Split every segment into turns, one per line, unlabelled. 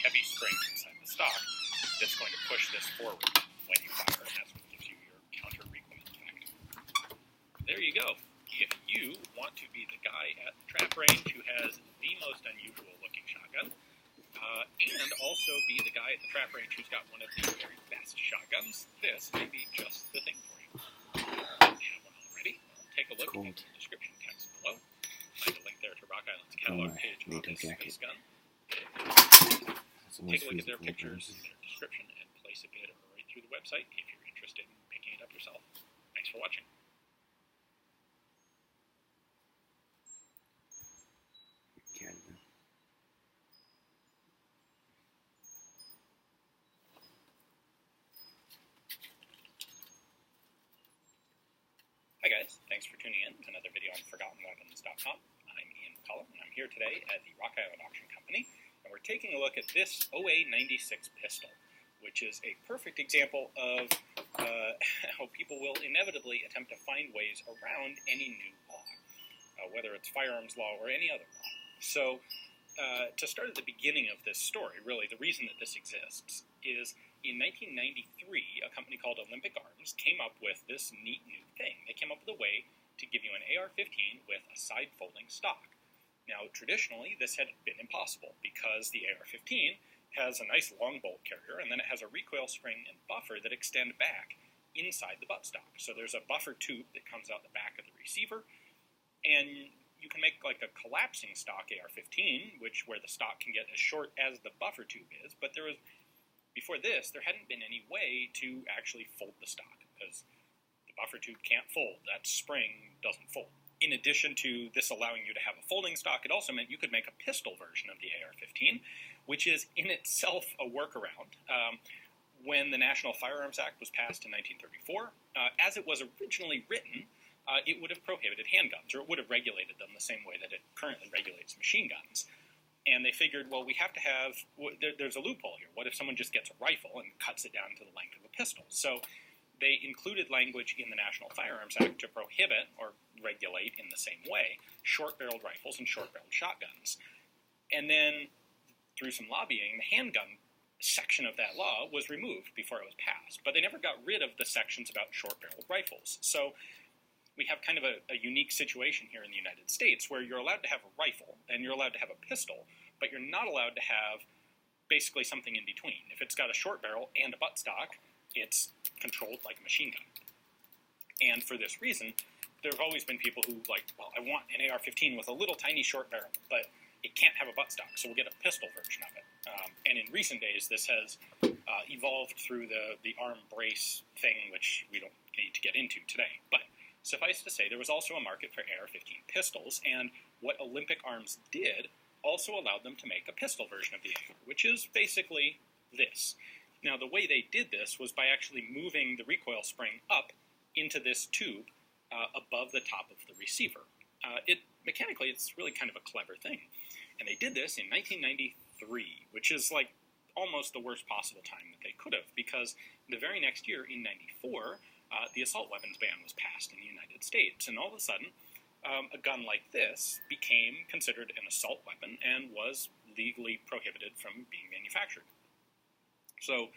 heavy spring inside the stock that's going to push this forward when you fire, and that's what gives you your counter recoil effect. There you go. If you want to be the guy at the trap range who has the most unusual looking shotgun, and also be the guy at the trap range who's got one of the very best shotguns, this may be just the thing for you. If you have one already, take a look at the description text below. Find a link there to Rock Island's catalog page on this space gun. Take a look at their pictures, their description, and place a bid right through the website if you're interested in picking it up yourself. Thanks for watching. Hi guys, thanks for tuning in to another video on ForgottenWeapons.com. I'm Ian McCullough, and I'm here today at the Rock Island Auction Company, and we're taking a look at this OA-96 pistol, which is a perfect example of how people will inevitably attempt to find ways around any new law, whether it's firearms law or any other law. So, to start at the beginning of this story, really, the reason that this exists is in 1993, a company called Olympic Arms came up with this neat new thing. They came up with a way to give you an AR-15 with a side-folding stock. Now, traditionally, this had been impossible because the AR-15 has a nice long bolt carrier, and then it has a recoil spring and buffer that extend back inside the buttstock. So there's a buffer tube that comes out the back of the receiver, and you can make like a collapsing stock AR-15, where the stock can get as short as the buffer tube is, but before this, there hadn't been any way to actually fold the stock, because the buffer tube can't fold. That spring doesn't fold. In addition to this allowing you to have a folding stock, it also meant you could make a pistol version of the AR-15, which is in itself a workaround. When the National Firearms Act was passed in 1934, as it was originally written, it would have prohibited handguns, or it would have regulated them the same way that it currently regulates machine guns. And they figured, well, we have to have, there's a loophole here. What if someone just gets a rifle and cuts it down to the length of a pistol? So they included language in the National Firearms Act to prohibit, or regulate in the same way, short-barreled rifles and short-barreled shotguns. And then, through some lobbying, the handgun section of that law was removed before it was passed. But they never got rid of the sections about short-barreled rifles. So we have kind of a unique situation here in the United States where you're allowed to have a rifle and you're allowed to have a pistol, but you're not allowed to have basically something in between. If it's got a short barrel and a buttstock, it's controlled like a machine gun. And for this reason, there have always been people who well, I want an AR-15 with a little tiny short barrel, but it can't have a buttstock, so we'll get a pistol version of it. And in recent days, this has evolved through the arm brace thing, which we don't need to get into today. But suffice to say, there was also a market for AR-15 pistols, and what Olympic Arms did also allowed them to make a pistol version of the AR, which is basically this. Now, the way they did this was by actually moving the recoil spring up into this tube above the top of the receiver. Mechanically, it's really kind of a clever thing. And they did this in 1993, which is like almost the worst possible time that they could have, because the very next year, in 94, the assault weapons ban was passed in the United States, and all of a sudden, a gun like this became considered an assault weapon and was legally prohibited from being manufactured. So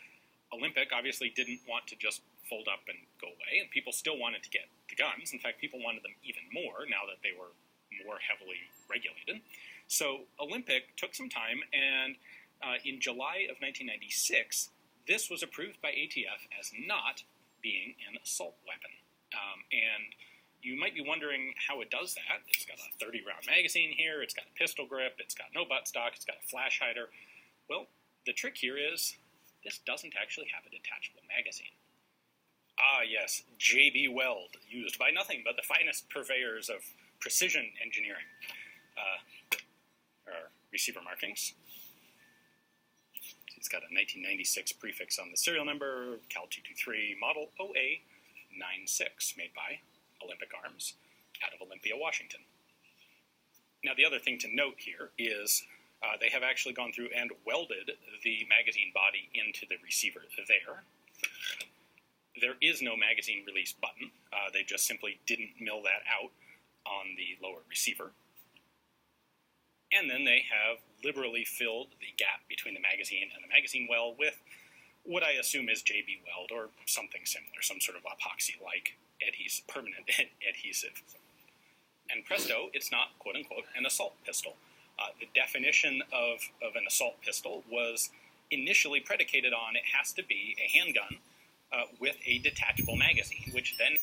Olympic obviously didn't want to just fold up and go away, and people still wanted to get the guns. In fact, people wanted them even more now that they were more heavily regulated. So Olympic took some time, and in July of 1996, this was approved by ATF as not being an assault weapon. And you might be wondering how it does that. It's got a 30-round magazine here, it's got a pistol grip, it's got no buttstock, it's got a flash hider. Well, the trick here is this doesn't actually have a detachable magazine. Ah, yes, J.B. Weld, used by nothing but the finest purveyors of precision engineering. Our receiver markings. It's got a 1996 prefix on the serial number, Cal 223, model OA96, made by Olympic Arms out of Olympia, Washington. Now, the other thing to note here is they have actually gone through and welded the magazine body into the receiver there. There is no magazine release button. They just simply didn't mill that out on the lower receiver. And then they have liberally filled the gap between the magazine and the magazine well with what I assume is JB Weld or something similar, some sort of epoxy-like permanent adhesive. And presto, it's not, quote-unquote, an assault pistol. The definition of an assault pistol was initially predicated on it has to be a handgun with a detachable magazine, which then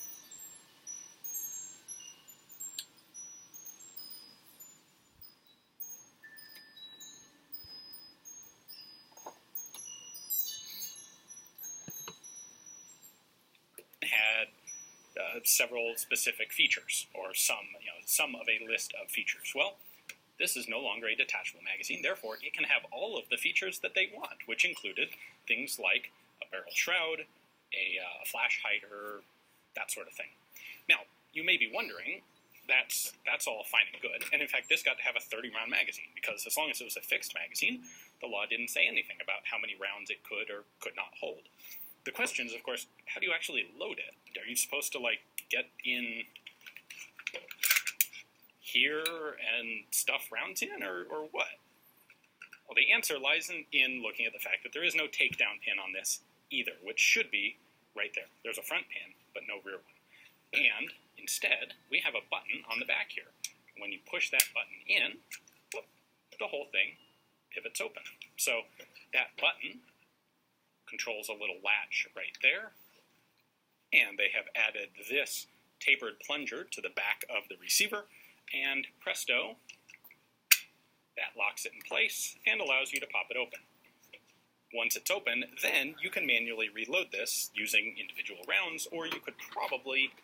had several specific features, or some of a list of features. Well, this is no longer a detachable magazine, therefore it can have all of the features that they want, which included things like a barrel shroud, a flash hider, that sort of thing. Now, you may be wondering, that's all fine and good, and in fact this got to have a 30-round magazine, because as long as it was a fixed magazine, the law didn't say anything about how many rounds it could or could not hold. The question is, of course, how do you actually load it? Are you supposed to, get in here and stuff rounds in, or what? Well, the answer lies in looking at the fact that there is no takedown pin on this either, which should be right there. There's a front pin, but no rear one. And instead, we have a button on the back here. When you push that button in, whoop, the whole thing pivots open. So that button controls a little latch right there, and they have added this tapered plunger to the back of the receiver, and presto, that locks it in place and allows you to pop it open. Once it's open, then you can manually reload this using individual rounds, or you could probably